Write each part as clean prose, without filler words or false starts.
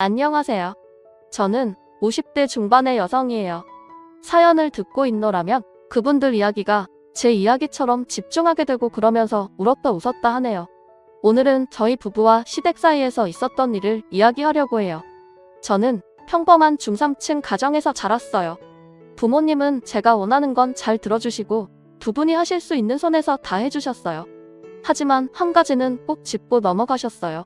안녕하세요. 저는 50대 중반의 여성이에요. 사연을 듣고 있노라면 그분들 이야기가 제 이야기처럼 집중하게 되고 그러면서 울었다 웃었다 하네요. 오늘은 저희 부부와 시댁 사이에서 있었던 일을 이야기하려고 해요. 저는 평범한 중3층 가정에서 자랐어요. 부모님은 제가 원하는 건 잘 들어주시고 두 분이 하실 수 있는 선에서 다 해주셨어요. 하지만 한 가지는 꼭 짚고 넘어가셨어요.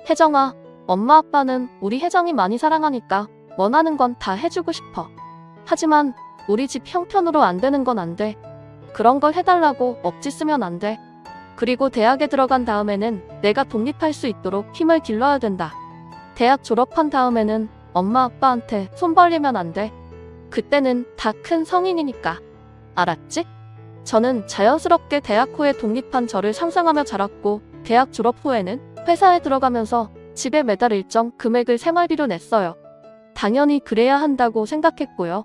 혜정아, 엄마 아빠는 우리 혜정이 많이 사랑하니까 원하는 건 다 해주고 싶어. 하지만 우리 집 형편으로 안 되는 건 안 돼. 그런 걸 해달라고 억지 쓰면 안 돼. 그리고 대학에 들어간 다음에는 내가 독립할 수 있도록 힘을 길러야 된다. 대학 졸업한 다음에는 엄마 아빠한테 손 벌리면 안 돼. 그때는 다 큰 성인이니까. 알았지? 저는 자연스럽게 대학 후에 독립한 저를 상상하며 자랐고, 대학 졸업 후에는 회사에 들어가면서 집에 매달 일정 금액을 생활비로 냈어요. 당연히 그래야 한다고 생각했고요.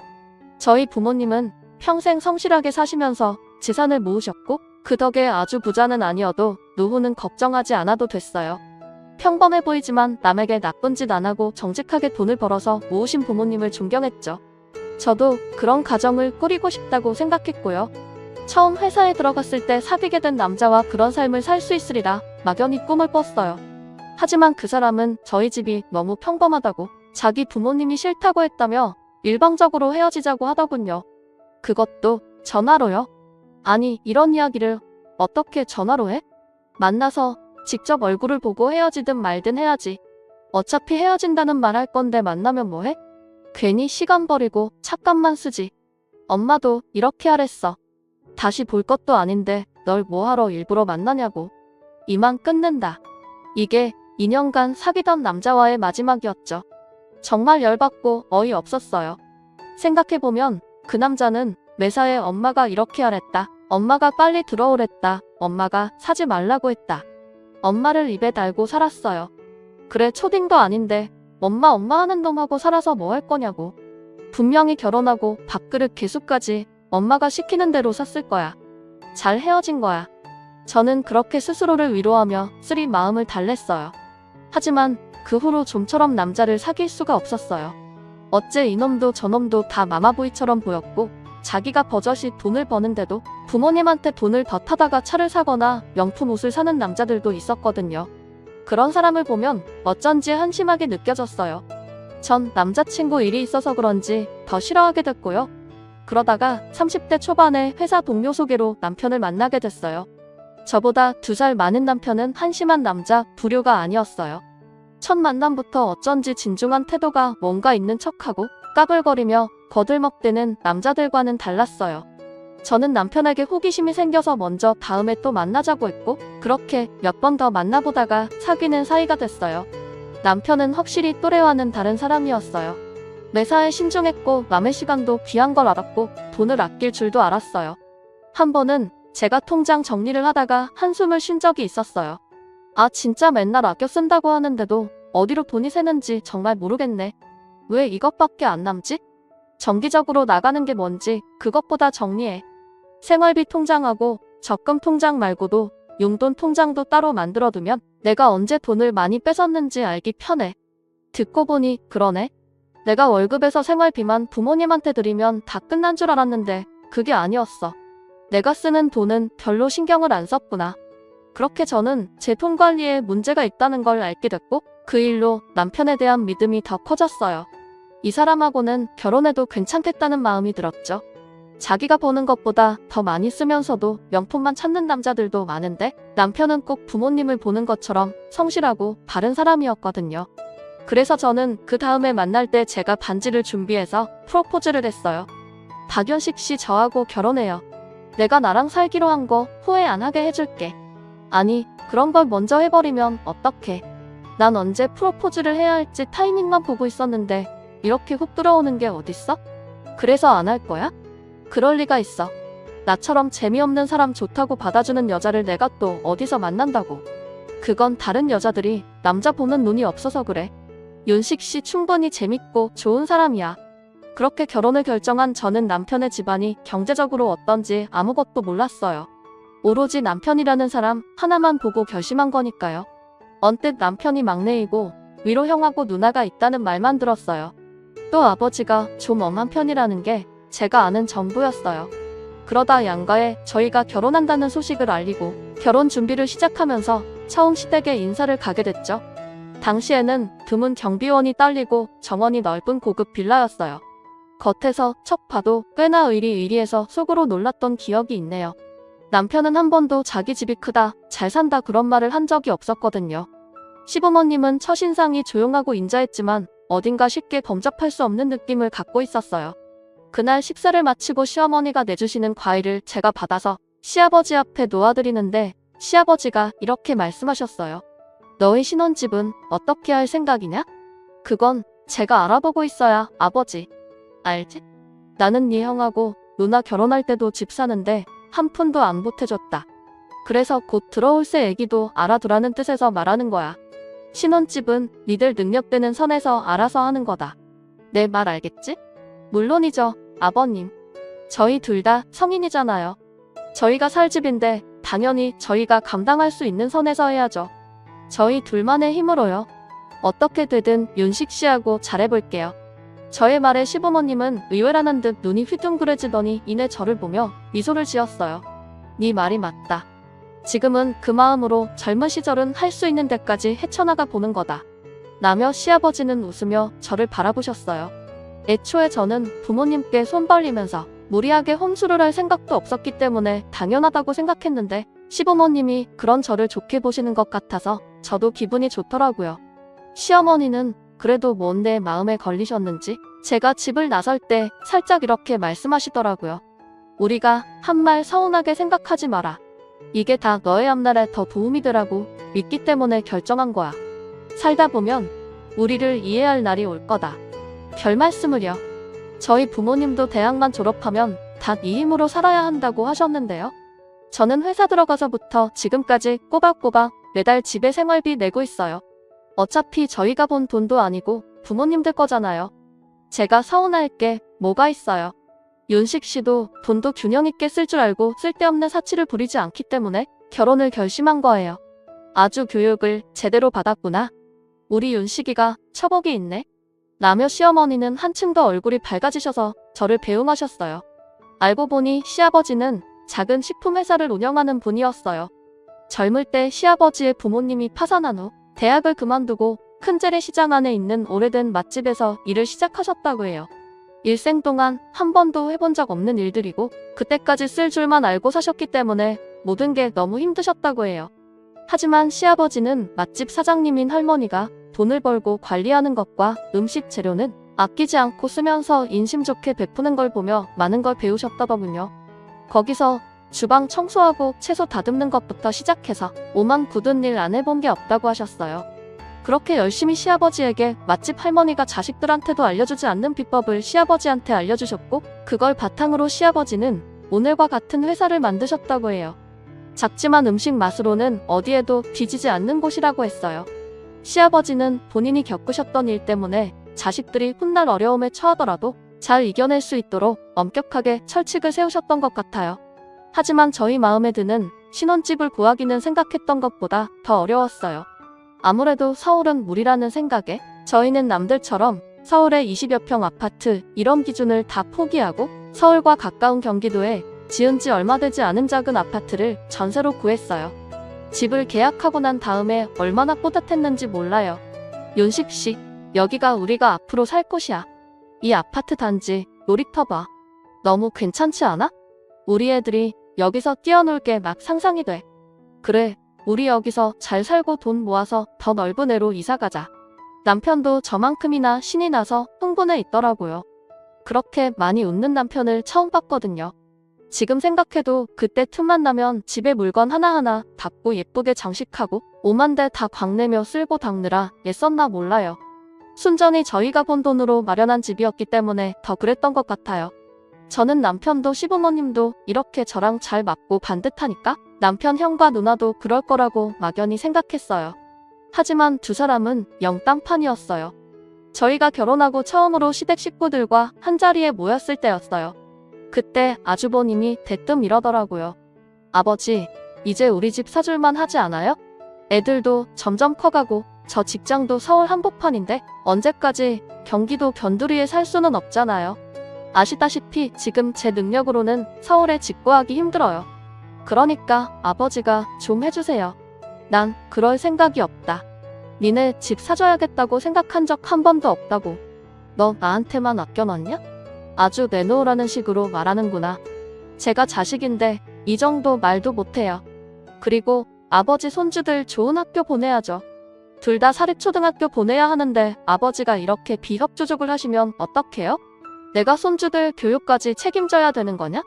저희 부모님은 평생 성실하게 사시면서 재산을 모으셨고, 그 덕에 아주 부자는 아니어도 노후는 걱정하지 않아도 됐어요. 평범해 보이지만 남에게 나쁜 짓 안 하고 정직하게 돈을 벌어서 모으신 부모님을 존경했죠. 저도 그런 가정을 꾸리고 싶다고 생각했고요. 처음 회사에 들어갔을 때 사귀게 된 남자와 그런 삶을 살 수 있으리라 막연히 꿈을 꿨어요. 하지만 그 사람은 저희 집이 너무 평범하다고, 자기 부모님이 싫다고 했다며 일방적으로 헤어지자고 하더군요. 그것도 전화로요. 아니, 이런 이야기를 어떻게 전화로 해? 만나서 직접 얼굴을 보고 헤어지든 말든 해야지. 어차피 헤어진다는 말 할 건데 만나면 뭐해? 괜히 시간 버리고 찻값만 쓰지. 엄마도 이렇게 하랬어. 다시 볼 것도 아닌데 널 뭐하러 일부러 만나냐고. 이만 끊는다. 이게 2년간 사귀던 남자와의 마지막이었죠. 정말 열받고 어이없었어요. 생각해보면 그 남자는 매사에 엄마가 이렇게 하랬다. 엄마가 빨리 들어오랬다. 엄마가 사지 말라고 했다. 엄마를 입에 달고 살았어요. 그래, 초딩도 아닌데 엄마 하는 놈하고 살아서 뭐 할 거냐고. 분명히 결혼하고 밥그릇 개수까지 엄마가 시키는 대로 샀을 거야. 잘 헤어진 거야. 저는 그렇게 스스로를 위로하며 쓰리 마음을 달랬어요. 하지만 그 후로 좀처럼 남자를 사귈 수가 없었어요. 어째 이놈도 저놈도 다 마마보이처럼 보였고, 자기가 버젓이 돈을 버는데도 부모님한테 돈을 더 타다가 차를 사거나 명품 옷을 사는 남자들도 있었거든요. 그런 사람을 보면 어쩐지 한심하게 느껴졌어요. 전 남자친구 일이 있어서 그런지 더 싫어하게 됐고요. 그러다가 30대 초반에 회사 동료 소개로 남편을 만나게 됐어요. 저보다 2살 많은 남편은 한심한 남자 부류가 아니었어요. 첫 만남부터 어쩐지 진중한 태도가 뭔가 있는 척하고 까불거리며 거들먹대는 남자들과는 달랐어요. 저는 남편에게 호기심이 생겨서 먼저 다음에 또 만나자고 했고, 그렇게 몇 번 더 만나보다가 사귀는 사이가 됐어요. 남편은 확실히 또래와는 다른 사람이었어요. 매사에 신중했고 남의 시간도 귀한 걸 알았고 돈을 아낄 줄도 알았어요. 한 번은 제가 통장 정리를 하다가 한숨을 쉰 적이 있었어요. 아, 진짜 맨날 아껴 쓴다고 하는데도 어디로 돈이 새는지 정말 모르겠네. 왜 이것밖에 안 남지? 정기적으로 나가는 게 뭔지 그것보다 정리해. 생활비 통장하고 적금 통장 말고도 용돈 통장도 따로 만들어두면 내가 언제 돈을 많이 뺏었는지 알기 편해. 듣고 보니 그러네. 내가 월급에서 생활비만 부모님한테 드리면 다 끝난 줄 알았는데 그게 아니었어. 내가 쓰는 돈은 별로 신경을 안 썼구나. 그렇게 저는 제 돈 관리에 문제가 있다는 걸 알게 됐고, 그 일로 남편에 대한 믿음이 더 커졌어요. 이 사람하고는 결혼해도 괜찮겠다는 마음이 들었죠. 자기가 버는 것보다 더 많이 쓰면서도 명품만 찾는 남자들도 많은데, 남편은 꼭 부모님을 보는 것처럼 성실하고 바른 사람이었거든요. 그래서 저는 그 다음에 만날 때 제가 반지를 준비해서 프로포즈를 했어요. 박연식 씨, 저하고 결혼해요. 내가 나랑 살기로 한 거 후회 안 하게 해줄게. 아니, 그런 걸 먼저 해버리면 어떡해. 난 언제 프로포즈를 해야 할지 타이밍만 보고 있었는데 이렇게 훅 들어오는 게 어딨어? 그래서 안 할 거야? 그럴 리가 있어. 나처럼 재미없는 사람 좋다고 받아주는 여자를 내가 또 어디서 만난다고. 그건 다른 여자들이 남자 보는 눈이 없어서 그래. 윤식 씨 충분히 재밌고 좋은 사람이야. 그렇게 결혼을 결정한 저는 남편의 집안이 경제적으로 어떤지 아무것도 몰랐어요. 오로지 남편이라는 사람 하나만 보고 결심한 거니까요. 언뜻 남편이 막내이고 위로 형하고 누나가 있다는 말만 들었어요. 또 아버지가 좀 엄한 편이라는 게 제가 아는 전부였어요. 그러다 양가에 저희가 결혼한다는 소식을 알리고 결혼 준비를 시작하면서 처음 시댁에 인사를 가게 됐죠. 당시에는 드문 경비원이 딸리고 정원이 넓은 고급 빌라였어요. 겉에서 척 봐도 꽤나 의리의리해서 속으로 놀랐던 기억이 있네요. 남편은 한 번도 자기 집이 크다, 잘 산다 그런 말을 한 적이 없었거든요. 시부모님은 첫인상이 조용하고 인자했지만 어딘가 쉽게 범접할 수 없는 느낌을 갖고 있었어요. 그날 식사를 마치고 시어머니가 내주시는 과일을 제가 받아서 시아버지 앞에 놓아드리는데 시아버지가 이렇게 말씀하셨어요. 너희 신혼집은 어떻게 할 생각이냐? 그건 제가 알아보고 있어야 아버지. 알지? 나는 네 형하고 누나 결혼할 때도 집 사는데 한 푼도 안 보태줬다. 그래서 곧 들어올 새 애기도 알아두라는 뜻에서 말하는 거야. 신혼집은 니들 능력되는 선에서 알아서 하는 거다. 내 말 알겠지? 물론이죠, 아버님. 저희 둘 다 성인이잖아요. 저희가 살 집인데 당연히 저희가 감당할 수 있는 선에서 해야죠. 저희 둘만의 힘으로요. 어떻게 되든 윤식 씨하고 잘해볼게요. 저의 말에 시부모님은 의외라는 듯 눈이 휘둥그레지더니 이내 저를 보며 미소를 지었어요. 네 말이 맞다. 지금은 그 마음으로 젊은 시절은 할 수 있는 데까지 헤쳐나가 보는 거다. 라며 시아버지는 웃으며 저를 바라보셨어요. 애초에 저는 부모님께 손 벌리면서 무리하게 험수를 할 생각도 없었기 때문에 당연하다고 생각했는데 시부모님이 그런 저를 좋게 보시는 것 같아서 저도 기분이 좋더라고요. 시어머니는 그래도 뭔데 마음에 걸리셨는지 제가 집을 나설 때 살짝 이렇게 말씀하시더라고요. 우리가 한 말 서운하게 생각하지 마라. 이게 다 너의 앞날에 더 도움이 되라고 믿기 때문에 결정한 거야. 살다 보면 우리를 이해할 날이 올 거다. 별 말씀을요. 저희 부모님도 대학만 졸업하면 다 네 힘으로 살아야 한다고 하셨는데요. 저는 회사 들어가서부터 지금까지 꼬박꼬박 매달 집에 생활비 내고 있어요. 어차피 저희가 본 돈도 아니고 부모님들 거잖아요. 제가 서운할 게 뭐가 있어요. 윤식 씨도 돈도 균형 있게 쓸 줄 알고 쓸데없는 사치를 부리지 않기 때문에 결혼을 결심한 거예요. 아주 교육을 제대로 받았구나. 우리 윤식이가 처복이 있네. 라며 시어머니는 한층 더 얼굴이 밝아지셔서 저를 배웅하셨어요. 알고 보니 시아버지는 작은 식품회사를 운영하는 분이었어요. 젊을 때 시아버지의 부모님이 파산한 후 대학을 그만두고 큰 재래시장 안에 있는 오래된 맛집에서 일을 시작하셨다고 해요. 일생 동안 한 번도 해본 적 없는 일들이고 그때까지 쓸 줄만 알고 사셨기 때문에 모든 게 너무 힘드셨다고 해요. 하지만 시아버지는 맛집 사장님인 할머니가 돈을 벌고 관리하는 것과 음식 재료는 아끼지 않고 쓰면서 인심 좋게 베푸는 걸 보며 많은 걸 배우셨다더군요. 거기서 주방 청소하고 채소 다듬는 것부터 시작해서 오만 굳은 일 안 해본 게 없다고 하셨어요. 그렇게 열심히 시아버지에게 맛집 할머니가 자식들한테도 알려주지 않는 비법을 시아버지한테 알려주셨고 그걸 바탕으로 시아버지는 오늘과 같은 회사를 만드셨다고 해요. 작지만 음식 맛으로는 어디에도 뒤지지 않는 곳이라고 했어요. 시아버지는 본인이 겪으셨던 일 때문에 자식들이 훗날 어려움에 처하더라도 잘 이겨낼 수 있도록 엄격하게 철칙을 세우셨던 것 같아요. 하지만 저희 마음에 드는 신혼집을 구하기는 생각했던 것보다 더 어려웠어요. 아무래도 서울은 무리라는 생각에 저희는 남들처럼 서울의 20여 평 아파트 이런 기준을 다 포기하고 서울과 가까운 경기도에 지은 지 얼마 되지 않은 작은 아파트를 전세로 구했어요. 집을 계약하고 난 다음에 얼마나 뿌듯했는지 몰라요. 윤식 씨, 여기가 우리가 앞으로 살 곳이야. 이 아파트 단지 놀이터 봐. 너무 괜찮지 않아? 우리 애들이 여기서 뛰어놀 게 막 상상이 돼. 그래, 우리 여기서 잘 살고 돈 모아서 더 넓은 애로 이사가자. 남편도 저만큼이나 신이 나서 흥분해 있더라고요. 그렇게 많이 웃는 남편을 처음 봤거든요. 지금 생각해도 그때 틈만 나면 집에 물건 하나하나 닫고 예쁘게 장식하고 5만 대 다 광내며 쓸고 닦느라 애썼나 몰라요. 순전히 저희가 본 돈으로 마련한 집이었기 때문에 더 그랬던 것 같아요. 저는 남편도 시부모님도 이렇게 저랑 잘 맞고 반듯하니까 남편 형과 누나도 그럴 거라고 막연히 생각했어요. 하지만 두 사람은 영 딴판이었어요. 저희가 결혼하고 처음으로 시댁 식구들과 한자리에 모였을 때였어요. 그때 아주버님이 대뜸 이러더라고요. 아버지, 이제 우리 집 사줄만 하지 않아요? 애들도 점점 커가고 저 직장도 서울 한복판인데 언제까지 경기도 변두리에 살 수는 없잖아요. 아시다시피 지금 제 능력으로는 서울에 집 구하기 힘들어요. 그러니까 아버지가 좀 해주세요. 난 그럴 생각이 없다. 니네 집 사줘야겠다고 생각한 적 한 번도 없다고. 너 나한테만 아껴놨냐? 아주 내놓으라는 식으로 말하는구나. 제가 자식인데 이 정도 말도 못해요. 그리고 아버지 손주들 좋은 학교 보내야죠. 둘 다 사립초등학교 보내야 하는데 아버지가 이렇게 비협조적을 하시면 어떡해요? 내가 손주들 교육까지 책임져야 되는 거냐?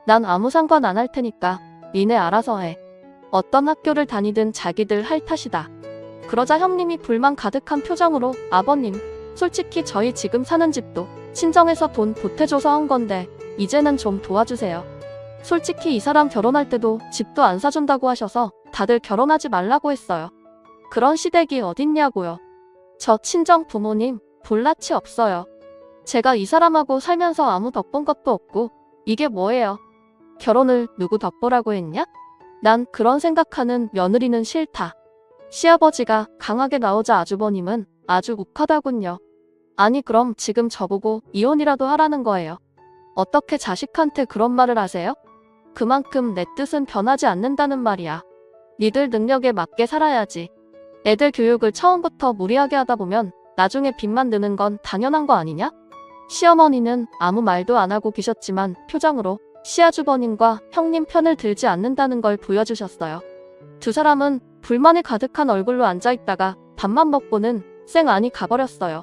난 아무 상관 안 할 테니까 니네 알아서 해. 어떤 학교를 다니든 자기들 할 탓이다. 그러자 형님이 불만 가득한 표정으로 아버님, 솔직히 저희 지금 사는 집도 친정에서 돈 보태줘서 한 건데 이제는 좀 도와주세요. 솔직히 이 사람 결혼할 때도 집도 안 사준다고 하셔서 다들 결혼하지 말라고 했어요. 그런 시댁이 어딨냐고요. 저 친정 부모님 볼낯이 없어요. 제가 이 사람하고 살면서 아무 덕본 것도 없고 이게 뭐예요? 결혼을 누구 덕보라고 했냐? 난 그런 생각하는 며느리는 싫다. 시아버지가 강하게 나오자 아주버님은 아주 욱하다군요. 아니 그럼 지금 저보고 이혼이라도 하라는 거예요. 어떻게 자식한테 그런 말을 하세요? 그만큼 내 뜻은 변하지 않는다는 말이야. 니들 능력에 맞게 살아야지. 애들 교육을 처음부터 무리하게 하다 보면 나중에 빚만 드는 건 당연한 거 아니냐? 시어머니는 아무 말도 안 하고 계셨지만 표정으로 시아주버님과 형님 편을 들지 않는다는 걸 보여주셨어요. 두 사람은 불만이 가득한 얼굴로 앉아있다가 밥만 먹고는 쌩 안이 가버렸어요.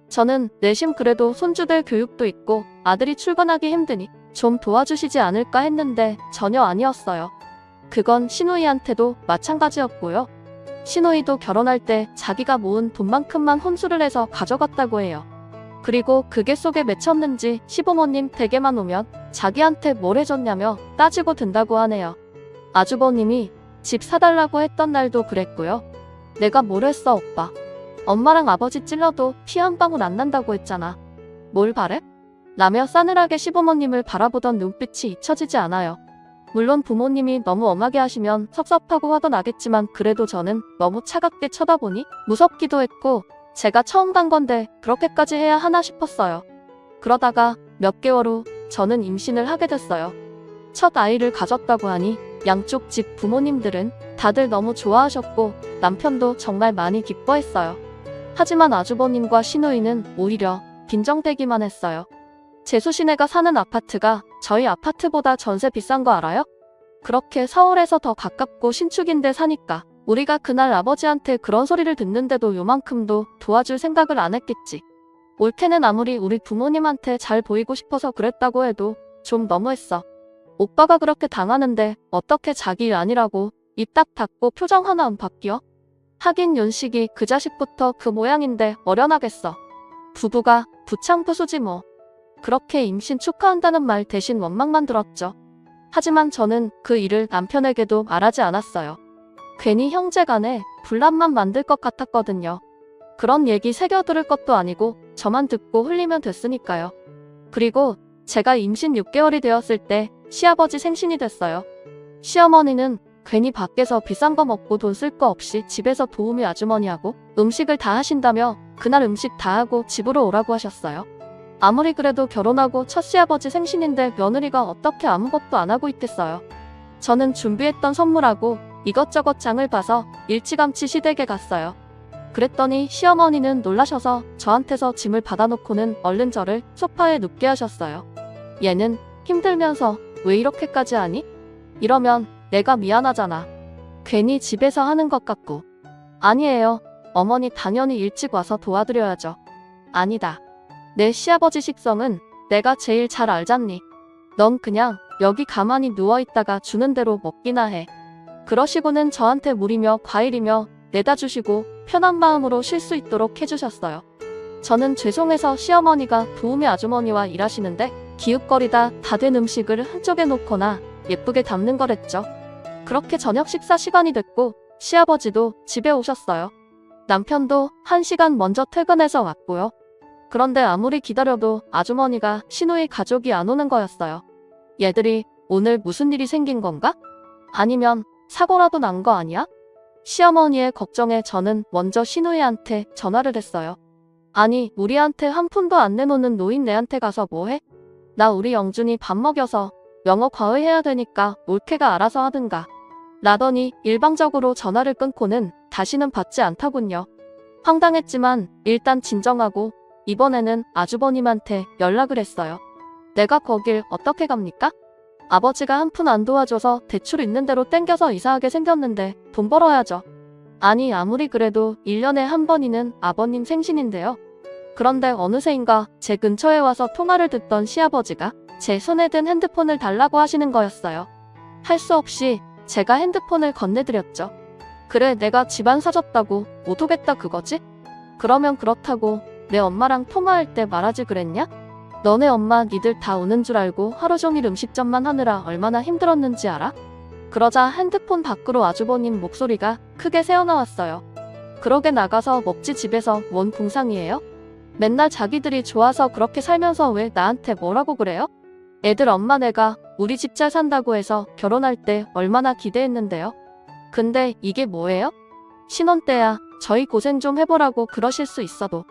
저는 내심 그래도 손주들 교육도 있고 아들이 출근하기 힘드니 좀 도와주시지 않을까 했는데 전혀 아니었어요. 그건 시누이한테도 마찬가지였고요. 시누이도 결혼할 때 자기가 모은 돈만큼만 혼수를 해서 가져갔다고 해요. 그리고 그게 속에 맺혔는지 시부모님 댁에만 오면 자기한테 뭘 해줬냐며 따지고 든다고 하네요. 아주버님이 집 사달라고 했던 날도 그랬고요. 내가 뭘 했어 오빠. 엄마랑 아버지 찔러도 피 한 방울 안 난다고 했잖아. 뭘 바래? 라며 싸늘하게 시부모님을 바라보던 눈빛이 잊혀지지 않아요. 물론 부모님이 너무 엄하게 하시면 섭섭하고 화도 나겠지만 그래도 저는 너무 차갑게 쳐다보니 무섭기도 했고 제가 처음 간 건데 그렇게까지 해야 하나 싶었어요. 그러다가 몇 개월 후 저는 임신을 하게 됐어요. 첫 아이를 가졌다고 하니 양쪽 집 부모님들은 다들 너무 좋아하셨고 남편도 정말 많이 기뻐했어요. 하지만 아주버님과 시누이는 오히려 빈정대기만 했어요. 재수씨네가 사는 아파트가 저희 아파트보다 전세 비싼 거 알아요? 그렇게 서울에서 더 가깝고 신축인데 사니까 우리가 그날 아버지한테 그런 소리를 듣는데도 요만큼도 도와줄 생각을 안 했겠지. 올케는 아무리 우리 부모님한테 잘 보이고 싶어서 그랬다고 해도 좀 너무했어. 오빠가 그렇게 당하는데 어떻게 자기 일 아니라고 입 딱 닫고 표정 하나 안 바뀌어? 하긴 윤식이 그 자식부터 그 모양인데 어련하겠어. 부부가 부창부수지 뭐. 그렇게 임신 축하한다는 말 대신 원망만 들었죠. 하지만 저는 그 일을 남편에게도 말하지 않았어요. 괜히 형제간에 분란만 만들 것 같았거든요. 그런 얘기 새겨 들을 것도 아니고 저만 듣고 흘리면 됐으니까요. 그리고 제가 임신 6개월이 되었을 때 시아버지 생신이 됐어요. 시어머니는 괜히 밖에서 비싼 거 먹고 돈 쓸 거 없이 집에서 도우미 아주머니하고 음식을 다 하신다며 그날 음식 다 하고 집으로 오라고 하셨어요. 아무리 그래도 결혼하고 첫 시아버지 생신인데 며느리가 어떻게 아무것도 안 하고 있겠어요. 저는 준비했던 선물하고 이것저것 장을 봐서 일찌감치 시댁에 갔어요. 그랬더니 시어머니는 놀라셔서 저한테서 짐을 받아놓고는 얼른 저를 소파에 눕게 하셨어요. 얘는 힘들면서 왜 이렇게까지 하니? 이러면 내가 미안하잖아. 괜히 집에서 하는 것 같고. 아니에요. 어머니 당연히 일찍 와서 도와드려야죠. 아니다. 내 시아버지 식성은 내가 제일 잘 알잖니. 넌 그냥 여기 가만히 누워있다가 주는 대로 먹기나 해. 그러시고는 저한테 물이며 과일이며 내다 주시고 편한 마음으로 쉴 수 있도록 해주셨어요. 저는 죄송해서 시어머니가 도우미 아주머니와 일하시는데 기웃거리다 다 된 음식을 한쪽에 놓거나 예쁘게 담는 거랬죠. 그렇게 저녁 식사 시간이 됐고 시아버지도 집에 오셨어요. 남편도 1시간 먼저 퇴근해서 왔고요. 그런데 아무리 기다려도 아주머니가 시누이 가족이 안 오는 거였어요. 얘들이 오늘 무슨 일이 생긴 건가? 아니면 사고라도 난 거 아니야? 시어머니의 걱정에 저는 먼저 신우이한테 전화를 했어요. 아니, 우리한테 한 푼도 안 내놓는 노인네한테 가서 뭐해? 나 우리 영준이 밥 먹여서 영어 과외해야 되니까 올케가 알아서 하든가. 라더니 일방적으로 전화를 끊고는 다시는 받지 않더군요. 황당했지만 일단 진정하고 이번에는 아주버님한테 연락을 했어요. 내가 거길 어떻게 갑니까? 아버지가 한 푼 안 도와줘서 대출 있는 대로 땡겨서 이사하게 생겼는데 돈 벌어야죠. 아니, 아무리 그래도 1년에 한 번이는 아버님 생신인데요. 그런데 어느새인가 제 근처에 와서 통화를 듣던 시아버지가 제 손에 든 핸드폰을 달라고 하시는 거였어요. 할 수 없이 제가 핸드폰을 건네드렸죠. 그래, 내가 집안 사줬다고 못 오겠다 그거지? 그러면 그렇다고 내 엄마랑 통화할 때 말하지 그랬냐? 너네 엄마 니들 다 오는 줄 알고 하루 종일 음식점만 하느라 얼마나 힘들었는지 알아? 그러자 핸드폰 밖으로 아주버님 목소리가 크게 새어나왔어요. 그러게 나가서 먹지 집에서 뭔 궁상이에요? 맨날 자기들이 좋아서 그렇게 살면서 왜 나한테 뭐라고 그래요? 애들 엄마 내가 우리 집 잘 산다고 해서 결혼할 때 얼마나 기대했는데요. 근데 이게 뭐예요? 신혼 때야 저희 고생 좀 해보라고 그러실 수 있어도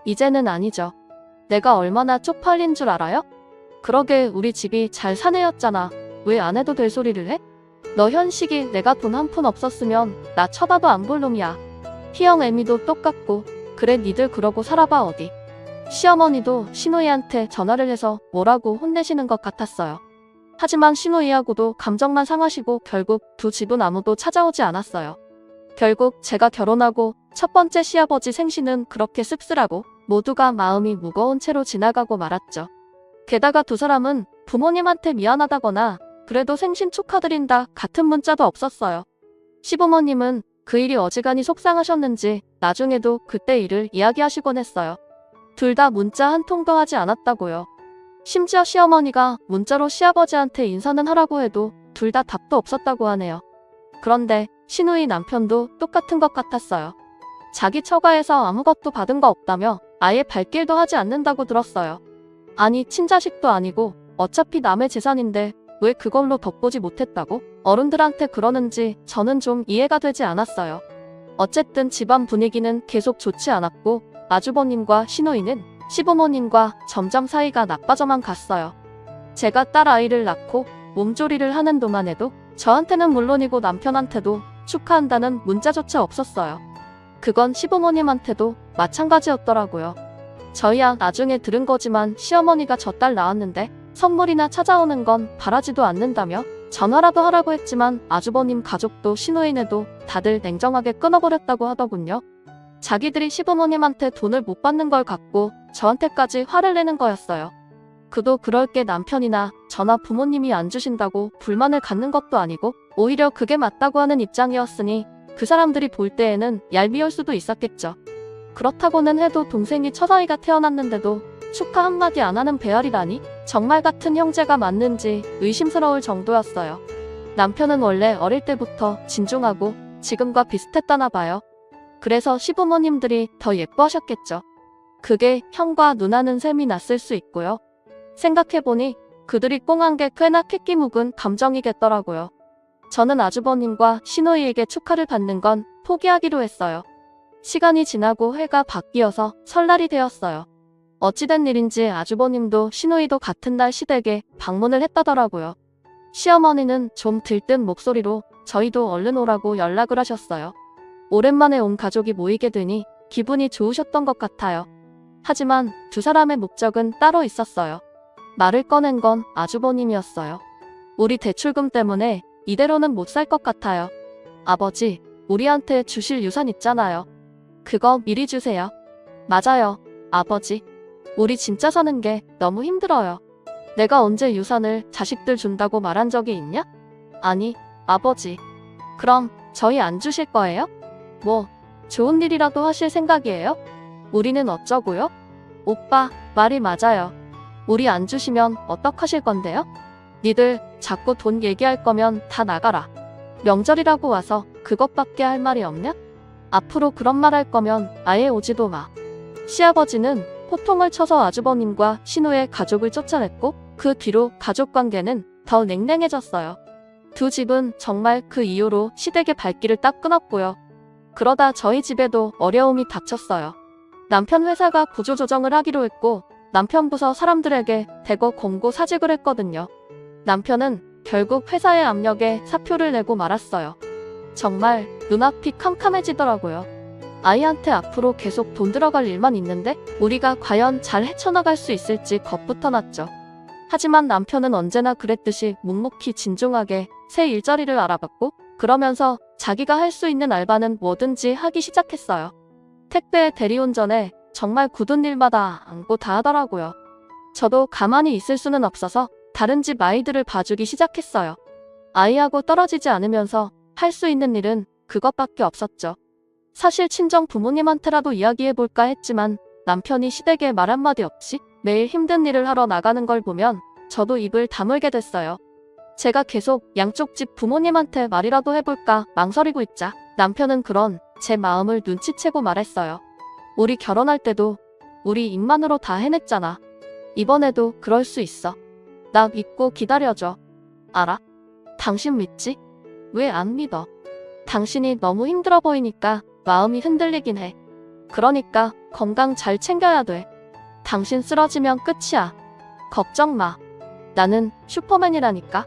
이제는 아니죠. 내가 얼마나 쪽팔린 줄 알아요? 그러게 우리 집이 잘 사내였잖아. 왜 안 해도 될 소리를 해? 너 현식이 내가 돈 한 푼 없었으면 나 쳐다도 안 볼 놈이야. 희영 애미도 똑같고 그래 니들 그러고 살아봐 어디. 시어머니도 신우이한테 전화를 해서 뭐라고 혼내시는 것 같았어요. 하지만 신우이하고도 감정만 상하시고 결국 두 집은 아무도 찾아오지 않았어요. 결국 제가 결혼하고 첫 번째 시아버지 생신은 그렇게 씁쓸하고 모두가 마음이 무거운 채로 지나가고 말았죠. 게다가 두 사람은 부모님한테 미안하다거나 그래도 생신 축하드린다 같은 문자도 없었어요. 시부모님은 그 일이 어지간히 속상하셨는지 나중에도 그때 일을 이야기하시곤 했어요. 둘 다 문자 한 통도 하지 않았다고요. 심지어 시어머니가 문자로 시아버지한테 인사는 하라고 해도 둘 다 답도 없었다고 하네요. 그런데 신우이 남편도 똑같은 것 같았어요. 자기 처가에서 아무것도 받은 거 없다며 아예 발길도 하지 않는다고 들었어요. 아니, 친자식도 아니고 어차피 남의 재산인데 왜 그걸로 덧보지 못했다고 어른들한테 그러는지 저는 좀 이해가 되지 않았어요. 어쨌든 집안 분위기는 계속 좋지 않았고 아주버님과 신우이는 시부모님과 점점 사이가 나빠져만 갔어요. 제가 딸 아이를 낳고 몸조리를 하는 동안에도 저한테는 물론이고 남편한테도 축하한다는 문자조차 없었어요. 그건 시부모님한테도 마찬가지였더라고요. 저희야 나중에 들은 거지만 시어머니가 저 딸 낳았는데 선물이나 찾아오는 건 바라지도 않는다며 전화라도 하라고 했지만 아주버님 가족도 신우이네도 다들 냉정하게 끊어버렸다고 하더군요. 자기들이 시부모님한테 돈을 못 받는 걸 갖고 저한테까지 화를 내는 거였어요. 그도 그럴 게 남편이나 저나 부모님이 안 주신다고 불만을 갖는 것도 아니고 오히려 그게 맞다고 하는 입장이었으니 그 사람들이 볼 때에는 얄미울 수도 있었겠죠. 그렇다고는 해도 동생이 첫아이가 태어났는데도 축하 한마디 안 하는 배알이라니 정말 같은 형제가 맞는지 의심스러울 정도였어요. 남편은 원래 어릴 때부터 진중하고 지금과 비슷했다나 봐요. 그래서 시부모님들이 더 예뻐하셨겠죠. 그게 형과 누나는 셈이 났을 수 있고요. 생각해보니 그들이 꽁한 게 꽤나 퀴끼 묵은 감정이겠더라고요. 저는 아주버님과 신우이에게 축하를 받는 건 포기하기로 했어요. 시간이 지나고 해가 바뀌어서 설날이 되었어요. 어찌된 일인지 아주버님도 신우이도 같은 날 시댁에 방문을 했다더라고요. 시어머니는 좀 들뜬 목소리로 저희도 얼른 오라고 연락을 하셨어요. 오랜만에 온 가족이 모이게 되니 기분이 좋으셨던 것 같아요. 하지만 두 사람의 목적은 따로 있었어요. 말을 꺼낸 건 아주버님이었어요. 우리 대출금 때문에 이대로는 못 살 것 같아요. 아버지, 우리한테 주실 유산 있잖아요. 그거 미리 주세요. 맞아요, 아버지. 우리 진짜 사는 게 너무 힘들어요. 내가 언제 유산을 자식들 준다고 말한 적이 있냐? 아니, 아버지. 그럼 저희 안 주실 거예요? 뭐, 좋은 일이라도 하실 생각이에요? 우리는 어쩌고요? 오빠, 말이 맞아요. 우리 안 주시면 어떡하실 건데요? 니들 자꾸 돈 얘기할 거면 다 나가라. 명절이라고 와서 그것밖에 할 말이 없냐? 앞으로 그런 말 할 거면 아예 오지도 마. 시아버지는 호통을 쳐서 아주버님과 신우의 가족을 쫓아냈고 그 뒤로 가족관계는 더 냉랭해졌어요. 두 집은 정말 그 이후로 시댁의 발길을 딱 끊었고요. 그러다 저희 집에도 어려움이 닥쳤어요. 남편 회사가 구조조정을 하기로 했고 남편 부서 사람들에게 대거 공고 사직을 했거든요. 남편은 결국 회사의 압력에 사표를 내고 말았어요. 정말 눈앞이 캄캄해지더라고요. 아이한테 앞으로 계속 돈 들어갈 일만 있는데 우리가 과연 잘 헤쳐나갈 수 있을지 겁부터 났죠. 하지만 남편은 언제나 그랬듯이 묵묵히 진중하게 새 일자리를 알아봤고 그러면서 자기가 할 수 있는 알바는 뭐든지 하기 시작했어요. 택배 대리운전에 정말 굳은 일마다 안고 다 하더라고요. 저도 가만히 있을 수는 없어서 다른 집 아이들을 봐주기 시작했어요. 아이하고 떨어지지 않으면서 할 수 있는 일은 그것밖에 없었죠. 사실 친정 부모님한테라도 이야기해볼까 했지만 남편이 시댁에 말 한마디 없이 매일 힘든 일을 하러 나가는 걸 보면 저도 입을 다물게 됐어요. 제가 계속 양쪽 집 부모님한테 말이라도 해볼까 망설이고 있자 남편은 그런 제 마음을 눈치채고 말했어요. 우리 결혼할 때도 우리 입만으로 다 해냈잖아. 이번에도 그럴 수 있어. 나 믿고 기다려줘. 알아? 당신 믿지? 왜 안 믿어? 당신이 너무 힘들어 보이니까 마음이 흔들리긴 해. 그러니까 건강 잘 챙겨야 돼. 당신 쓰러지면 끝이야. 걱정 마. 나는 슈퍼맨이라니까.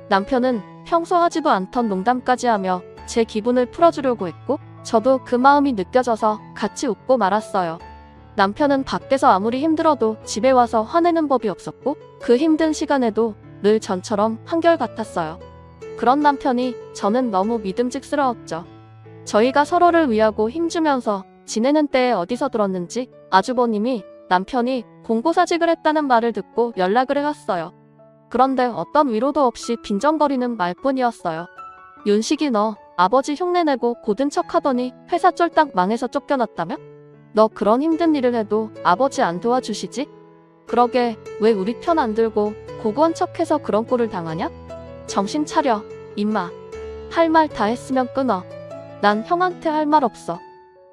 남편은 평소 하지도 않던 농담까지 하며 제 기분을 풀어주려고 했고 저도 그 마음이 느껴져서 같이 웃고 말았어요. 남편은 밖에서 아무리 힘들어도 집에 와서 화내는 법이 없었고 그 힘든 시간에도 늘 전처럼 한결같았어요. 그런 남편이 저는 너무 믿음직스러웠죠. 저희가 서로를 위하고 힘주면서 지내는 때에 어디서 들었는지 아주버님이 남편이 공고사직을 했다는 말을 듣고 연락을 해왔어요. 그런데 어떤 위로도 없이 빈정거리는 말뿐이었어요. 윤식이 너 아버지 흉내내고 고든 척하더니 회사 쫄딱 망해서 쫓겨났다며? 너 그런 힘든 일을 해도 아버지 안 도와주시지? 그러게 왜 우리 편 안 들고 고고한 척해서 그런 꼴을 당하냐? 정신 차려, 임마. 할 말 다 했으면 끊어. 난 형한테 할 말 없어.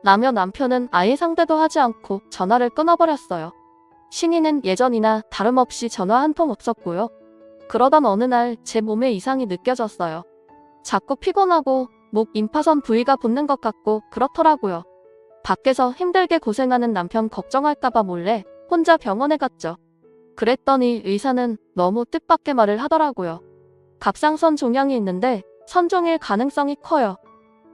라며 남편은 아예 상대도 하지 않고 전화를 끊어버렸어요. 신이는 예전이나 다름없이 전화 한 통 없었고요. 그러던 어느 날 제 몸에 이상이 느껴졌어요. 자꾸 피곤하고 목 임파선 부위가 붓는 것 같고 그렇더라고요. 밖에서 힘들게 고생하는 남편 걱정할까봐 몰래 혼자 병원에 갔죠. 그랬더니 의사는 너무 뜻밖의 말을 하더라고요. 갑상선 종양이 있는데 선종일 가능성이 커요.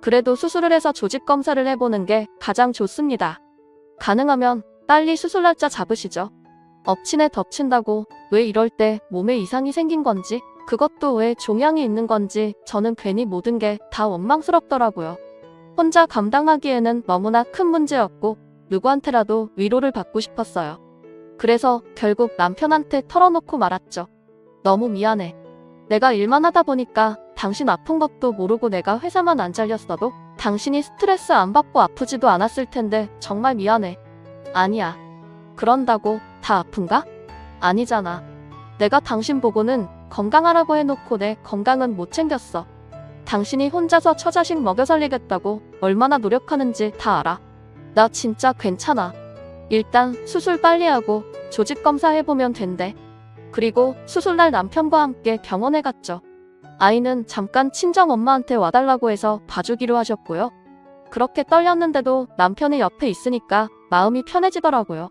그래도 수술을 해서 조직 검사를 해보는 게 가장 좋습니다. 가능하면 빨리 수술 날짜 잡으시죠. 엎치네 덮친다고 왜 이럴 때 몸에 이상이 생긴 건지 그것도 왜 종양이 있는 건지 저는 괜히 모든 게 다 원망스럽더라고요. 혼자 감당하기에는 너무나 큰 문제였고 누구한테라도 위로를 받고 싶었어요. 그래서 결국 남편한테 털어놓고 말았죠. 너무 미안해. 내가 일만 하다 보니까 당신 아픈 것도 모르고 내가 회사만 안 잘렸어도 당신이 스트레스 안 받고 아프지도 않았을 텐데 정말 미안해. 아니야. 그런다고 다 아픈가? 아니잖아. 내가 당신 보고는 건강하라고 해놓고 내 건강은 못 챙겼어. 당신이 혼자서 처자식 먹여 살리겠다고 얼마나 노력하는지 다 알아. 나 진짜 괜찮아. 일단 수술 빨리 하고 조직 검사 해보면 된대. 그리고 수술날 남편과 함께 병원에 갔죠. 아이는 잠깐 친정 엄마한테 와달라고 해서 봐주기로 하셨고요. 그렇게 떨렸는데도 남편이 옆에 있으니까 마음이 편해지더라고요.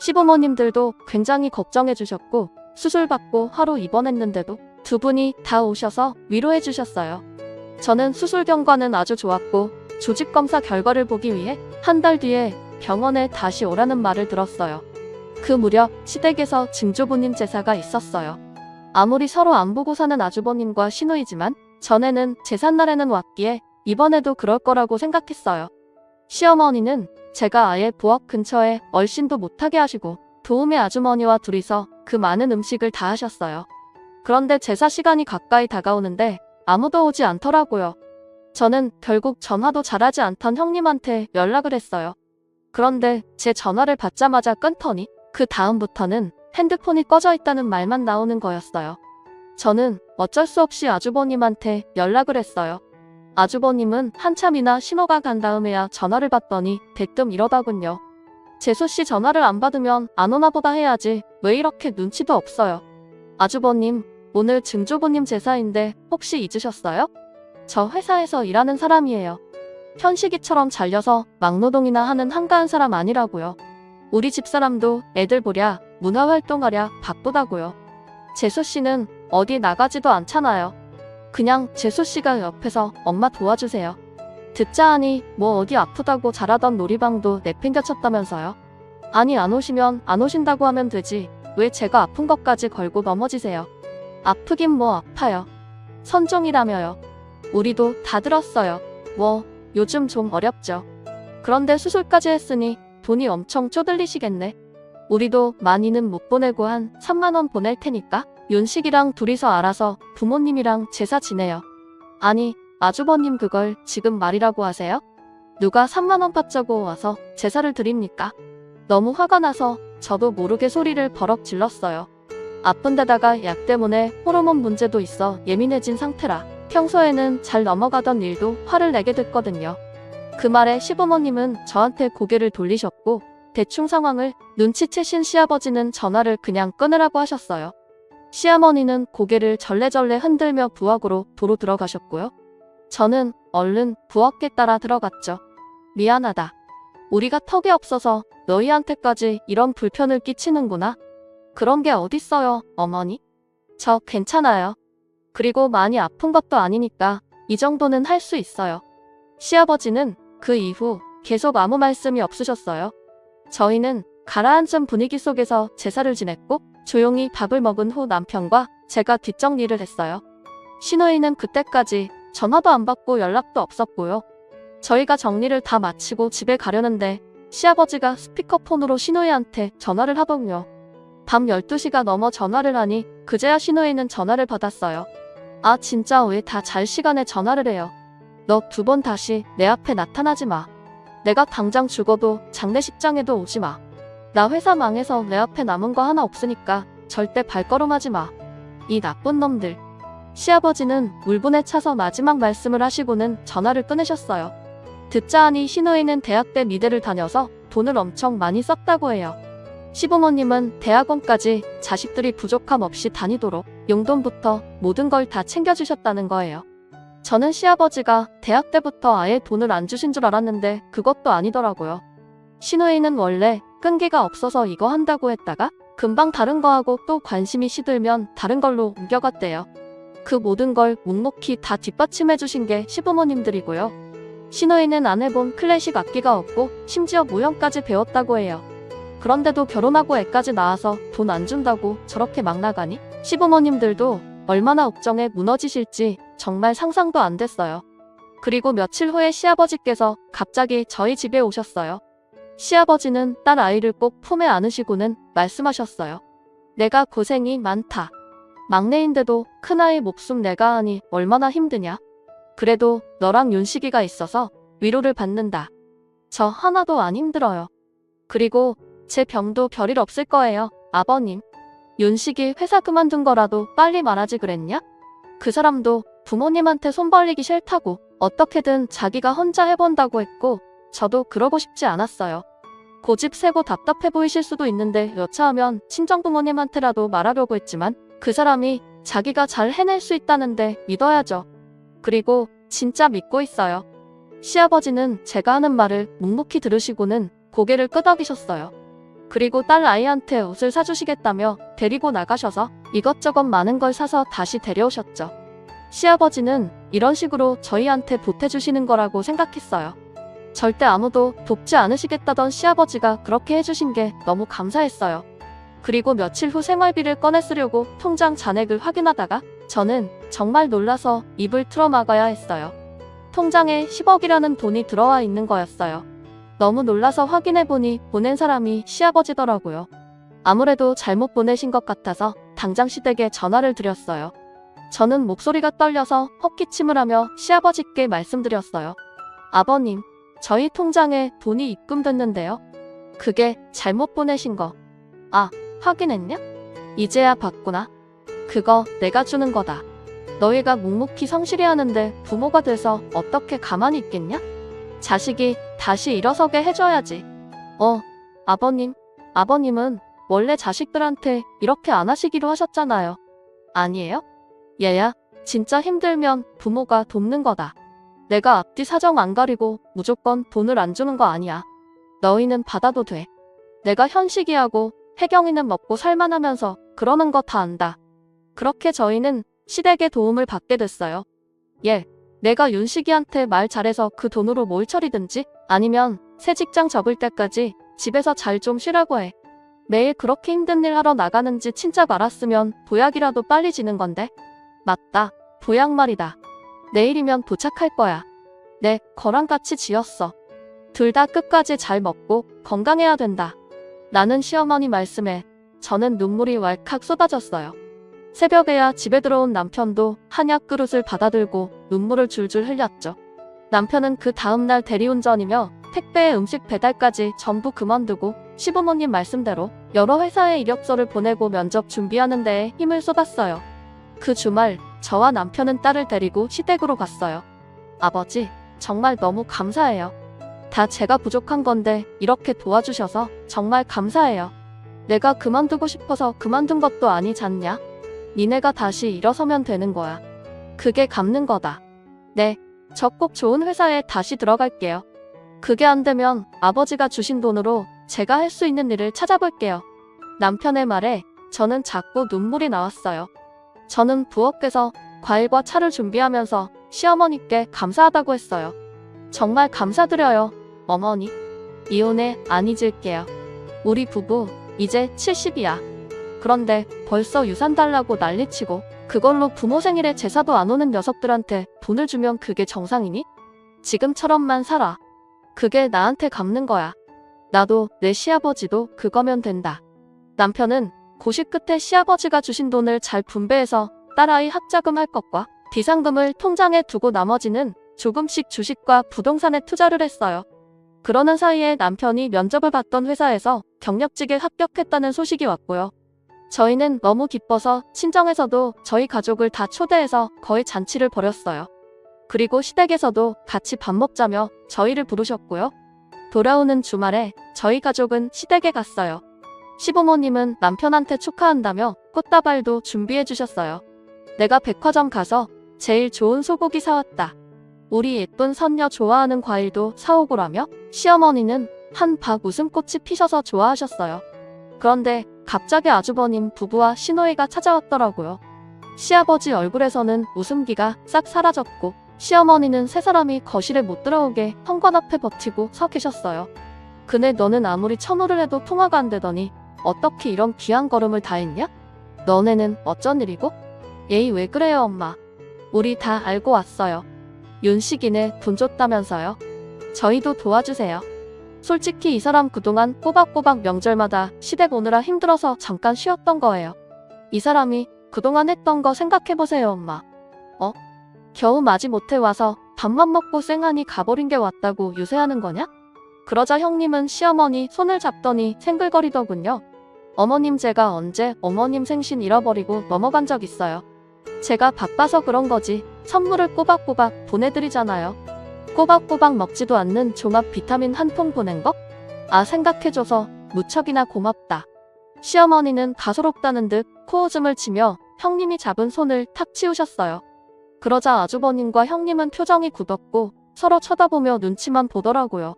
시부모님들도 굉장히 걱정해 주셨고 수술 받고 하루 입원했는데도 두 분이 다 오셔서 위로해 주셨어요. 저는 수술 경과는 아주 좋았고 조직 검사 결과를 보기 위해 한 달 뒤에 병원에 다시 오라는 말을 들었어요. 그 무렵 시댁에서 증조부님 제사가 있었어요. 아무리 서로 안 보고 사는 아주버님과 시누이지만 전에는 제삿날에는 왔기에 이번에도 그럴 거라고 생각했어요. 시어머니는 제가 아예 부엌 근처에 얼씬도 못하게 하시고 도우미 아주머니와 둘이서 그 많은 음식을 다 하셨어요. 그런데 제사 시간이 가까이 다가오는데 아무도 오지 않더라고요. 저는 결국 전화도 잘하지 않던 형님한테 연락을 했어요. 그런데 제 전화를 받자마자 끊더니 그 다음부터는 핸드폰이 꺼져 있다는 말만 나오는 거였어요. 저는 어쩔 수 없이 아주버님한테 연락을 했어요. 아주버님은 한참이나 신호가 간 다음에야 전화를 받더니 대뜸 이러더군요. 재수씨 전화를 안 받으면 안 오나 보다 해야지 왜 이렇게 눈치도 없어요. 아주버님, 오늘 증조부님 제사인데 혹시 잊으셨어요? 저 회사에서 일하는 사람이에요. 현식이처럼 잘려서 막노동이나 하는 한가한 사람 아니라고요. 우리 집사람도 애들 보랴 문화활동하랴 바쁘다고요. 재수씨는 어디 나가지도 않잖아요. 그냥 재수씨가 옆에서 엄마 도와주세요. 듣자 하니 뭐 어디 아프다고 잘하던 놀이방도 내팽겨쳤다면서요. 아니 안 오시면 안 오신다고 하면 되지 왜 제가 아픈 것까지 걸고 넘어지세요. 아프긴 뭐 아파요. 선종이라며요. 우리도 다 들었어요. 뭐 요즘 좀 어렵죠. 그런데 수술까지 했으니 돈이 엄청 쪼들리시겠네. 우리도 많이는 못 보내고 한 3만 원 보낼 테니까 윤식이랑 둘이서 알아서 부모님이랑 제사 지내요. 아니 아주버님 그걸 지금 말이라고 하세요? 누가 3만 원 받자고 와서 제사를 드립니까? 너무 화가 나서 저도 모르게 소리를 버럭 질렀어요. 아픈데다가 약 때문에 호르몬 문제도 있어 예민해진 상태라 평소에는 잘 넘어가던 일도 화를 내게 됐거든요. 그 말에 시부모님은 저한테 고개를 돌리셨고 대충 상황을 눈치채신 시아버지는 전화를 그냥 끊으라고 하셨어요. 시어머니는 고개를 절레절레 흔들며 부엌으로 도로 들어가셨고요. 저는 얼른 부엌에 따라 들어갔죠. 미안하다. 우리가 턱이 없어서 너희한테까지 이런 불편을 끼치는구나. 그런 게 어딨어요, 어머니? 저 괜찮아요. 그리고 많이 아픈 것도 아니니까 이 정도는 할 수 있어요. 시아버지는 그 이후 계속 아무 말씀이 없으셨어요. 저희는 가라앉은 분위기 속에서 제사를 지냈고 조용히 밥을 먹은 후 남편과 제가 뒷정리를 했어요. 시누이는 그때까지 전화도 안 받고 연락도 없었고요. 저희가 정리를 다 마치고 집에 가려는데 시아버지가 스피커폰으로 시누이한테 전화를 하더군요. 밤 12시가 넘어 전화를 하니 그제야 시누이는 전화를 받았어요. 아 진짜 왜 다 잘 시간에 전화를 해요. 너 2번 다시 내 앞에 나타나지 마. 내가 당장 죽어도 장례식장에도 오지 마. 나 회사 망해서 내 앞에 남은 거 하나 없으니까 절대 발걸음하지 마. 이 나쁜 놈들. 시아버지는 울분에 차서 마지막 말씀을 하시고는 전화를 끊으셨어요. 듣자 하니 시누이는 대학 때 미대를 다녀서 돈을 엄청 많이 썼다고 해요. 시부모님은 대학원까지 자식들이 부족함 없이 다니도록 용돈부터 모든 걸 다 챙겨주셨다는 거예요. 저는 시아버지가 대학 때부터 아예 돈을 안 주신 줄 알았는데 그것도 아니더라고요. 시누이는 원래 끈기가 없어서 이거 한다고 했다가 금방 다른 거 하고 또 관심이 시들면 다른 걸로 옮겨갔대요. 그 모든 걸 묵묵히 다 뒷받침해 주신 게 시부모님들이고요. 시누이는 안 해본 클래식 악기가 없고 심지어 무용까지 배웠다고 해요. 그런데도 결혼하고 애까지 낳아서 돈 안 준다고 저렇게 막 나가니? 시부모님들도 얼마나 옥정에 무너지실지 정말 상상도 안 됐어요. 그리고 며칠 후에 시아버지께서 갑자기 저희 집에 오셨어요. 시아버지는 딸 아이를 꼭 품에 안으시고는 말씀하셨어요. 내가 고생이 많다. 막내인데도 큰아이 목숨 내가 하니 얼마나 힘드냐. 그래도 너랑 윤식이가 있어서 위로를 받는다. 저 하나도 안 힘들어요. 그리고 제 병도 별일 없을 거예요, 아버님. 윤식이 회사 그만둔 거라도 빨리 말하지 그랬냐? 그 사람도 부모님한테 손 벌리기 싫다고 어떻게든 자기가 혼자 해본다고 했고 저도 그러고 싶지 않았어요. 고집 세고 답답해 보이실 수도 있는데 여차하면 친정부모님한테라도 말하려고 했지만 그 사람이 자기가 잘 해낼 수 있다는데 믿어야죠. 그리고 진짜 믿고 있어요. 시아버지는 제가 하는 말을 묵묵히 들으시고는 고개를 끄덕이셨어요. 그리고 딸 아이한테 옷을 사주시겠다며 데리고 나가셔서 이것저것 많은 걸 사서 다시 데려오셨죠. 시아버지는 이런 식으로 저희한테 보태주시는 거라고 생각했어요. 절대 아무도 돕지 않으시겠다던 시아버지가 그렇게 해주신 게 너무 감사했어요. 그리고 며칠 후 생활비를 꺼내 쓰려고 통장 잔액을 확인하다가 저는 정말 놀라서 입을 틀어막아야 했어요. 통장에 10억이라는 돈이 들어와 있는 거였어요. 너무 놀라서 확인해보니 보낸 사람이 시아버지더라고요. 아무래도 잘못 보내신 것 같아서 당장 시댁에 전화를 드렸어요. 저는 목소리가 떨려서 헛기침을 하며 시아버지께 말씀드렸어요. 아버님, 저희 통장에 돈이 입금됐는데요. 그게 잘못 보내신 거. 아, 확인했냐? 이제야 봤구나. 그거 내가 주는 거다. 너희가 묵묵히 성실히 하는데 부모가 돼서 어떻게 가만히 있겠냐? 자식이 다시 일어서게 해줘야지. 아버님. 아버님은 원래 자식들한테 이렇게 안 하시기로 하셨잖아요. 아니에요? 얘야, 진짜 힘들면 부모가 돕는 거다. 내가 앞뒤 사정 안 가리고 무조건 돈을 안 주는 거 아니야. 너희는 받아도 돼. 내가 현식이하고 혜경이는 먹고 살만하면서 그러는 거 다 안다. 그렇게 저희는 시댁의 도움을 받게 됐어요. 예, 내가 윤식이한테 말 잘해서 그 돈으로 뭘 차리든지 아니면 새 직장 접을 때까지 집에서 잘 좀 쉬라고 해. 매일 그렇게 힘든 일 하러 나가는지 진짜 말았으면 보약이라도 빨리 지는 건데. 맞다, 보약 말이다. 내일이면 도착할 거야. 네, 거랑 같이 지었어. 둘 다 끝까지 잘 먹고 건강해야 된다. 나는 시어머니 말씀에 저는 눈물이 왈칵 쏟아졌어요. 새벽에야 집에 들어온 남편도 한약 그릇을 받아들고 눈물을 줄줄 흘렸죠. 남편은 그 다음날 대리운전이며 택배에 음식 배달까지 전부 그만두고 시부모님 말씀대로 여러 회사에 이력서를 보내고 면접 준비하는 데에 힘을 쏟았어요. 그 주말 저와 남편은 딸을 데리고 시댁으로 갔어요. 아버지, 정말 너무 감사해요. 다 제가 부족한 건데 이렇게 도와주셔서 정말 감사해요. 내가 그만두고 싶어서 그만둔 것도 아니잖냐? 니네가 다시 일어서면 되는 거야. 그게 갚는 거다. 네, 저 꼭 좋은 회사에 다시 들어갈게요. 그게 안 되면 아버지가 주신 돈으로 제가 할 수 있는 일을 찾아볼게요. 남편의 말에 저는 자꾸 눈물이 나왔어요. 저는 부엌에서 과일과 차를 준비하면서 시어머니께 감사하다고 했어요. 정말 감사드려요, 어머니. 이혼에 안 잊을게요. 우리 부부 이제 70이야. 그런데 벌써 유산 달라고 난리치고 그걸로 부모 생일에 제사도 안 오는 녀석들한테 돈을 주면 그게 정상이니? 지금처럼만 살아. 그게 나한테 갚는 거야. 나도 내 시아버지도 그거면 된다. 남편은 고시 끝에 시아버지가 주신 돈을 잘 분배해서 딸아이 학자금 할 것과 비상금을 통장에 두고 나머지는 조금씩 주식과 부동산에 투자를 했어요. 그러는 사이에 남편이 면접을 봤던 회사에서 경력직에 합격했다는 소식이 왔고요. 저희는 너무 기뻐서 친정에서도 저희 가족을 다 초대해서 거의 잔치를 벌였어요. 그리고 시댁에서도 같이 밥 먹자며 저희를 부르셨고요. 돌아오는 주말에 저희 가족은 시댁에 갔어요. 시부모님은 남편한테 축하한다며 꽃다발도 준비해 주셨어요. 내가 백화점 가서 제일 좋은 소고기 사왔다. 우리 예쁜 선녀 좋아하는 과일도 사오고라며 시어머니는 한 박 웃음꽃이 피셔서 좋아하셨어요. 그런데 갑자기 아주버님 부부와 시노이가 찾아왔더라고요. 시아버지 얼굴에서는 웃음기가 싹 사라졌고 시어머니는 세 사람이 거실에 못 들어오게 현관 앞에 버티고 서 계셨어요. 그네 너는 아무리 천호를 해도 통화가 안 되더니 어떻게 이런 귀한 걸음을 다 했냐? 너네는 어쩐 일이고? 예이 왜 그래요 엄마? 우리 다 알고 왔어요. 윤식이네 돈 줬다면서요. 저희도 도와주세요. 솔직히 이 사람 그동안 꼬박꼬박 명절마다 시댁 오느라 힘들어서 잠깐 쉬었던 거예요. 이 사람이 그동안 했던 거 생각해보세요 엄마. 겨우 마지못해 와서 밥만 먹고 쌩하니 가버린 게 왔다고 유세하는 거냐? 그러자 형님은 시어머니 손을 잡더니 생글거리더군요. 어머님 제가 언제 어머님 생신 잃어버리고 넘어간 적 있어요. 제가 바빠서 그런 거지 선물을 꼬박꼬박 보내드리잖아요. 꼬박꼬박 먹지도 않는 종합 비타민 한 통 보낸 거? 아 생각해줘서 무척이나 고맙다. 시어머니는 가소롭다는 듯 코웃음을 치며 형님이 잡은 손을 탁 치우셨어요. 그러자 아주버님과 형님은 표정이 굳었고 서로 쳐다보며 눈치만 보더라고요.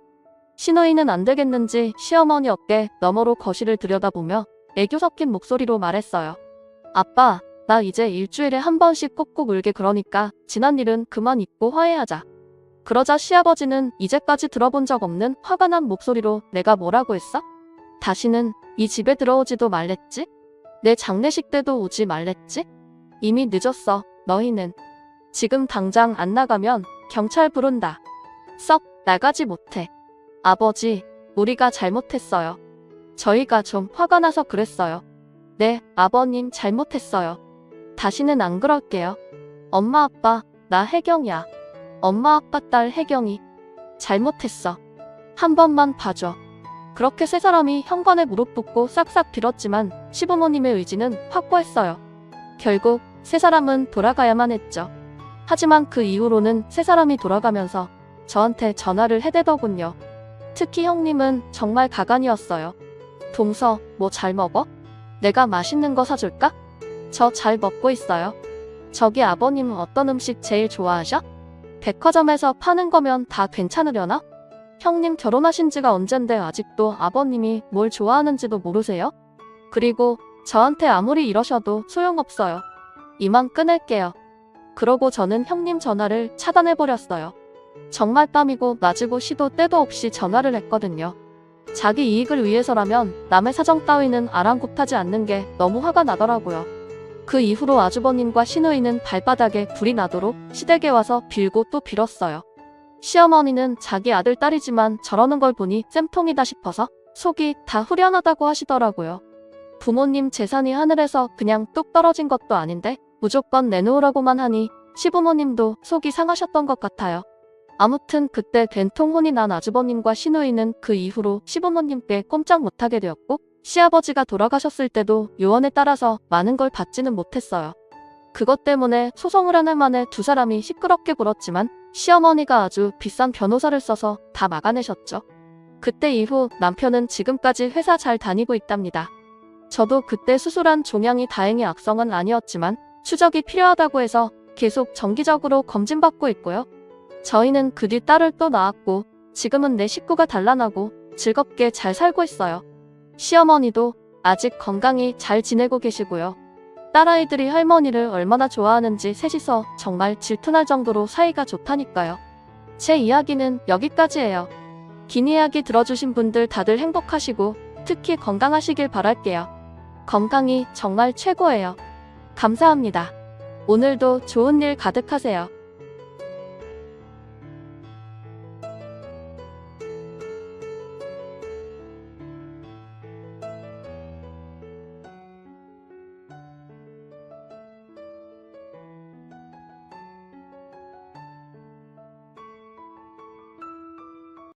시누이는 안 되겠는지 시어머니 어깨 너머로 거실을 들여다보며 애교 섞인 목소리로 말했어요. 아빠, 나 이제 일주일에 한 번씩 꼭꼭 울게 그러니까 지난 일은 그만 잊고 화해하자. 그러자 시아버지는 이제까지 들어본 적 없는 화가 난 목소리로 내가 뭐라고 했어? 다시는 이 집에 들어오지도 말랬지? 내 장례식 때도 오지 말랬지? 이미 늦었어, 너희는. 지금 당장 안 나가면 경찰 부른다. 썩 나가지 못해. 아버지, 우리가 잘못했어요. 저희가 좀 화가 나서 그랬어요. 네, 아버님 잘못했어요. 다시는 안 그럴게요. 엄마 아빠, 나 혜경이야. 엄마 아빠 딸 혜경이. 잘못했어. 한 번만 봐줘. 그렇게 세 사람이 현관에 무릎 꿇고 싹싹 빌었지만 시부모님의 의지는 확고했어요. 결국 세 사람은 돌아가야만 했죠. 하지만 그 이후로는 세 사람이 돌아가면서 저한테 전화를 해대더군요. 특히 형님은 정말 가관이었어요. 동서, 뭐 잘 먹어? 내가 맛있는 거 사줄까? 저 잘 먹고 있어요. 저기 아버님은 어떤 음식 제일 좋아하셔? 백화점에서 파는 거면 다 괜찮으려나? 형님 결혼하신 지가 언젠데 아직도 아버님이 뭘 좋아하는지도 모르세요? 그리고 저한테 아무리 이러셔도 소용없어요. 이만 끊을게요. 그러고 저는 형님 전화를 차단해버렸어요. 정말 땀이고 낮이고 시도 때도 없이 전화를 했거든요. 자기 이익을 위해서라면 남의 사정 따위는 아랑곳하지 않는 게 너무 화가 나더라고요. 그 이후로 아주버님과 시누이는 발바닥에 불이 나도록 시댁에 와서 빌고 또 빌었어요. 시어머니는 자기 아들 딸이지만 저러는 걸 보니 쌤통이다 싶어서 속이 다 후련하다고 하시더라고요. 부모님 재산이 하늘에서 그냥 뚝 떨어진 것도 아닌데 무조건 내놓으라고만 하니 시부모님도 속이 상하셨던 것 같아요. 아무튼 그때 된통 혼이 난 아주버님과 시누이는 그 이후로 시부모님께 꼼짝 못하게 되었고 시아버지가 돌아가셨을 때도 요원에 따라서 많은 걸 받지는 못했어요. 그것 때문에 소송을 한 해 만에 두 사람이 시끄럽게 굴었지만 시어머니가 아주 비싼 변호사를 써서 다 막아내셨죠. 그때 이후 남편은 지금까지 회사 잘 다니고 있답니다. 저도 그때 수술한 종양이 다행히 악성은 아니었지만 추적이 필요하다고 해서 계속 정기적으로 검진받고 있고요. 저희는 그 뒤 딸을 또 낳았고 지금은 내 식구가 단란하고 즐겁게 잘 살고 있어요. 시어머니도 아직 건강히 잘 지내고 계시고요. 딸아이들이 할머니를 얼마나 좋아하는지 셋이서 정말 질투날 정도로 사이가 좋다니까요. 제 이야기는 여기까지예요. 긴 이야기 들어주신 분들 다들 행복하시고 특히 건강하시길 바랄게요. 건강이 정말 최고예요. 감사합니다. 오늘도 좋은 일 가득하세요.